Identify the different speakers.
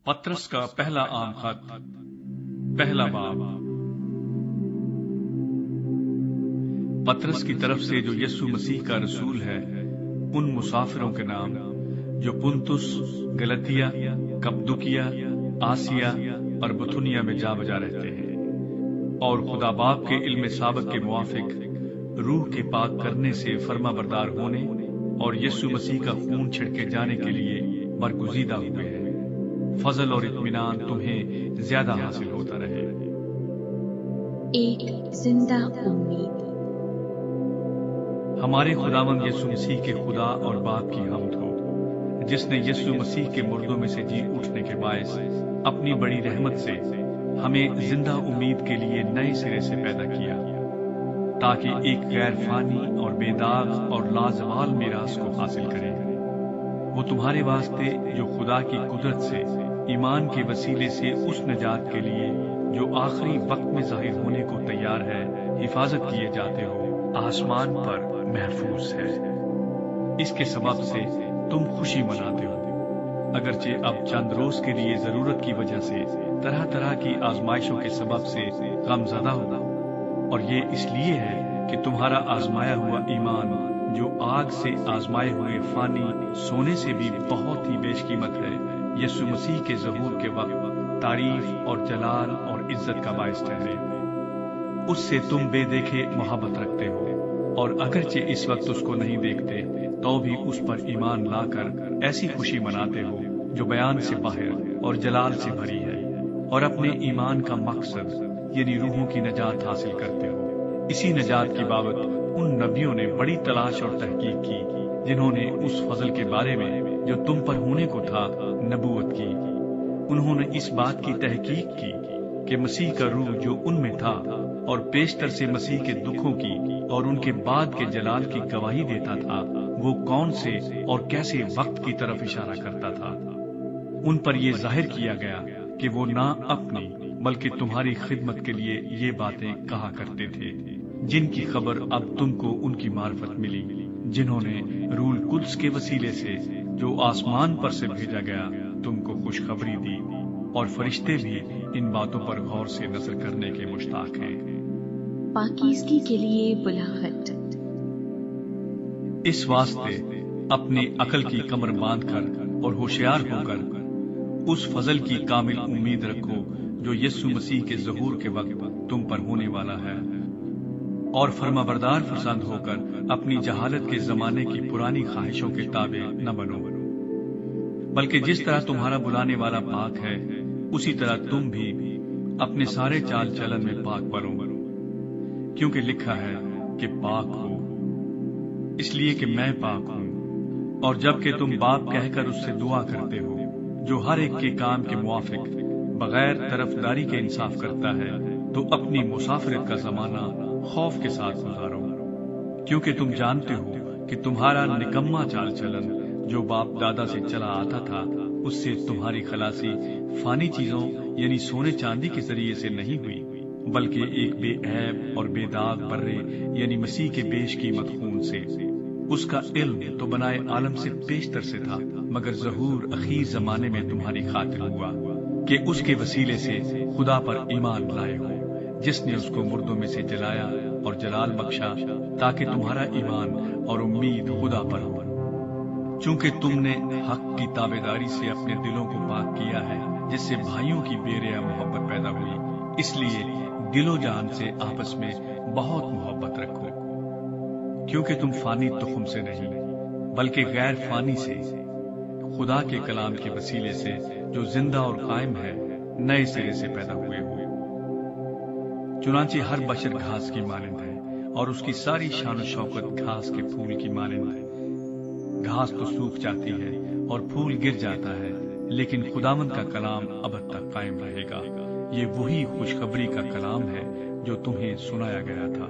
Speaker 1: پطرس کا پہلا عام خط، پہلا باب۔ پطرس کی طرف سے جو یسوع مسیح کا رسول ہے، ان مسافروں کے نام جو پنتس، گلتیا، کپدوکیا، آسیا اور بتھنیا میں جا بجا رہتے ہیں، اور خدا باپ کے علم سابق کے موافق روح کے پاک کرنے سے فرما بردار ہونے اور یسوع مسیح کا خون چھڑکے جانے کے لیے برگزیدہ ہوئے ہیں، فضل اور اطمینان تمہیں زیادہ حاصل ہوتا رہے۔
Speaker 2: ایک زندہ امید۔
Speaker 1: ہمارے خداوند یسوع مسیح کے خدا اور باپ کی حمد ہو، جس نے یسوع مسیح کے مردوں میں سے جی اٹھنے کے باعث اپنی بڑی رحمت سے ہمیں زندہ امید کے لیے نئے سرے سے پیدا کیا، تاکہ ایک غیر فانی اور بے داغ اور لازوال میراث کو حاصل کریں۔ وہ تمہارے واسطے جو خدا کی قدرت سے ایمان کے وسیلے سے اس نجات کے لیے جو آخری وقت میں ظاہر ہونے کو تیار ہے حفاظت کیے جاتے ہو، آسمان پر محفوظ ہے۔ اس کے سبب سے تم خوشی مناتے ہو، اگرچہ اب چند روز کے لیے ضرورت کی وجہ سے طرح طرح کی آزمائشوں کے سبب سے غم زدہ ہوگا، اور یہ اس لیے ہے کہ تمہارا آزمایا ہوا ایمان جو آگ سے آزمائے ہوئے فانی سونے سے بھی بہت ہی بیش قیمت ہے، یسوع مسیح کے ظہور کے وقت تعریف اور جلال اور عزت کا باعث ٹھہرے۔ اس سے تم بے دیکھے محبت رکھتے ہو، اور اگرچہ اس وقت اس کو نہیں دیکھتے تو بھی اس پر ایمان لا کر ایسی خوشی مناتے ہو جو بیان سے باہر اور جلال سے بھری ہے، اور اپنے ایمان کا مقصد یعنی روحوں کی نجات حاصل کرتے ہو۔ اسی نجات کی بابت ان نبیوں نے بڑی تلاش اور تحقیق کی جنہوں نے اس فضل کے بارے میں جو تم پر ہونے کو تھا نبوت کی۔ انہوں نے اس بات کی تحقیق کی کہ مسیح کا روح جو ان میں تھا اور پیشتر سے مسیح کے دکھوں کی اور ان کے بعد کے جلال کی گواہی دیتا تھا، وہ کون سے اور کیسے وقت کی طرف اشارہ کرتا تھا۔ ان پر یہ ظاہر کیا گیا کہ وہ نہ اپنی بلکہ تمہاری خدمت کے لیے یہ باتیں کہا کرتے تھے، جن کی خبر اب تم کو ان کی معرفت ملی، جنہوں نے روح القدس کے وسیلے سے جو آسمان پر سے بھیجا گیا تم کو خوشخبری دی، اور فرشتے بھی ان باتوں پر غور سے نظر کرنے کے مشتاق ہیں۔
Speaker 2: پاکیزگی کے لیے بلاغت۔
Speaker 1: اس واسطے اپنی عقل کی کمر باندھ کر اور ہوشیار ہو کر اس فضل کی کامل امید رکھو جو یسوع مسیح کے ظہور کے وقت تم پر ہونے والا ہے، اور فرما بردار فرزند ہو کر اپنی جہالت کے زمانے کی پرانی خواہشوں کے تابع نہ بنو، بلکہ جس طرح تمہارا بلانے والا پاک ہے اسی طرح تم بھی اپنے سارے چال چلن میں پاک بنو، کیونکہ لکھا ہے کہ پاک ہو اس لیے کہ میں پاک ہوں۔ اور جب کہ تم باپ کہہ کر اس سے دعا کرتے ہو جو ہر ایک کے کام کے موافق بغیر طرفداری کے انصاف کرتا ہے، تو اپنی مسافرت کا زمانہ خوف کے ساتھ گزارو، کیونکہ تم جانتے ہو کہ تمہارا نکما چال چلن جو باپ دادا سے چلا آتا تھا، اس سے تمہاری خلاصی فانی چیزوں یعنی سونے چاندی کے ذریعے سے نہیں ہوئی، بلکہ ایک بے عیب اور بے داغ برے یعنی مسیح کے بیش قیمت خون سے۔ اس کا علم تو بنائے عالم سے پیشتر سے تھا، مگر ظہور اخیر زمانے میں تمہاری خاطر ہوا کہ اس کے وسیلے سے خدا پر ایمان لائے ہو، جس نے اس کو مردوں میں سے جلایا اور جلال بخشا، تاکہ تمہارا ایمان اور امید خدا پر ہو۔ چونکہ تم نے حق کی تابعداری سے اپنے دلوں کو پاک کیا ہے، جس سے بھائیوں کی بے ریا محبت پیدا ہوئی، اس لیے دل و جان سے آپس میں بہت محبت رکھو، کیونکہ تم فانی تخم سے نہیں بلکہ غیر فانی سے، خدا کے کلام کے وسیلے سے جو زندہ اور قائم ہے، نئے سرے سے پیدا ہوئے ہو۔ چنانچہ ہر بشر گھاس کی مانند ہے، اور اس کی ساری شان و شوکت گھاس کے پھول کی مانند ہے۔ گھاس تو سوکھ جاتی ہے اور پھول گر جاتا ہے، لیکن خداوند کا کلام ابد تک قائم رہے گا۔ یہ وہی خوشخبری کا کلام ہے جو تمہیں سنایا گیا تھا۔